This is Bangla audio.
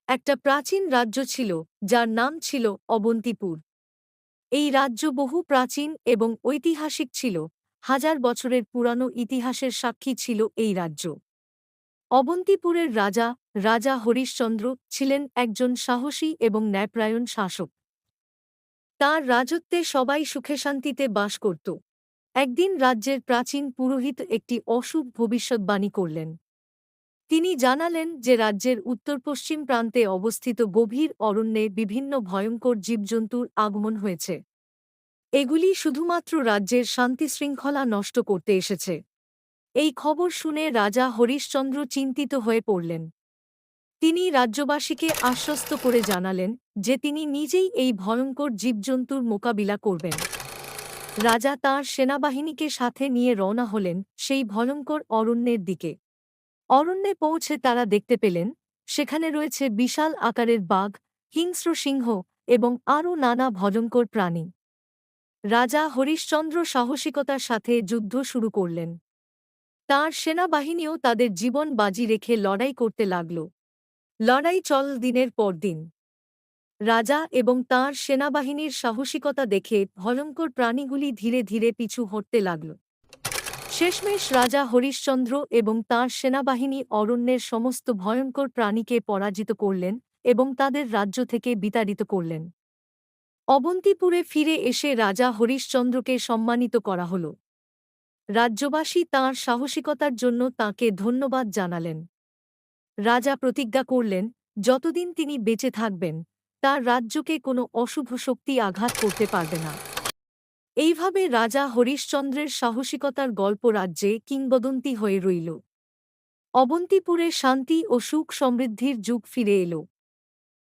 একটা প্রাচীন রাজ্য ছিল, যার নাম ছিল অবন্তিপুর। এই রাজ্য বহু প্রাচীন এবং ঐতিহাসিক ছিল, হাজার বছরের পুরানো ইতিহাসের সাক্ষী ছিল এই রাজ্য। অবন্তিপুরের রাজা, রাজা হরিশ্চন্দ্র, ছিলেন একজন সাহসী এবং ন্যায়পরায়ণ শাসক। তাঁর রাজত্বে সবাই সুখে শান্তিতে বাস করত। একদিন রাজ্যের প্রাচীন পুরোহিত একটি অশুভ ভবিষ্যদ্বাণী করলেন। তিনি জানালেন যে রাজ্যের উত্তর-পশ্চিম প্রান্তে অবস্থিত গভীর অরণ্যে বিভিন্ন ভয়ঙ্কর জীবজন্তুর আগমন হয়েছে। এগুলি শুধুমাত্র রাজ্যের শান্তিশৃঙ্খলা নষ্ট করতে এসেছে। এই খবর শুনে রাজা হরিশ্চন্দ্র চিন্তিত হয়ে পড়লেন। তিনি রাজ্যবাসীকে আশ্বস্ত করে জানালেন যে তিনি নিজেই এই ভয়ঙ্কর জীবজন্তুর মোকাবিলা করবেন। রাজা তাঁর সেনাবাহিনীকে সাথে নিয়ে রওনা হলেন সেই ভয়ঙ্কর অরণ্যের দিকে। অরণ্যে পৌঁছে তারা দেখতে পেলেন সেখানে রয়েছে বিশাল আকারের বাঘ, হিংস্র সিংহ এবং আরও নানা ভয়ঙ্কর প্রাণী। রাজা হরিশ্চন্দ্র সাহসিকতার সাথে যুদ্ধ শুরু করলেন। তাঁর সেনাবাহিনীও তাদের জীবন বাজি রেখে লড়াই করতে লাগল। লড়াই চল দিনের পর দিন। রাজা এবং তাঁর সেনাবাহিনীর সাহসিকতা দেখে ভয়ঙ্কর প্রাণীগুলি ধীরে ধীরে পিছু হটতে লাগল। শেষমেশ রাজা হরিশ্চন্দ্র এবং তাঁর সেনাবাহিনী অরণ্যের সমস্ত ভয়ঙ্কর প্রাণীকে পরাজিত করলেন এবং তাদের রাজ্য থেকে বিতাড়িত করলেন। অবন্তিপুরে ফিরে এসে রাজা হরিশ্চন্দ্রকে সম্মানিত করা হল। রাজ্যবাসী তাঁর সাহসিকতার জন্য তাঁকে ধন্যবাদ জানালেন। রাজা প্রতিজ্ঞা করলেন, যতদিন তিনি বেঁচে থাকবেন, তার রাজ্যকে কোনো অশুভ শক্তি আঘাত করতে পারবে না। এইভাবে রাজা হরিশ্চন্দ্রের সাহসিকতার গল্প রাজ্যে কিংবদন্তি হয়ে রইল। অবন্তিপুরে শান্তি ও সুখ সমৃদ্ধির যুগ ফিরে এল।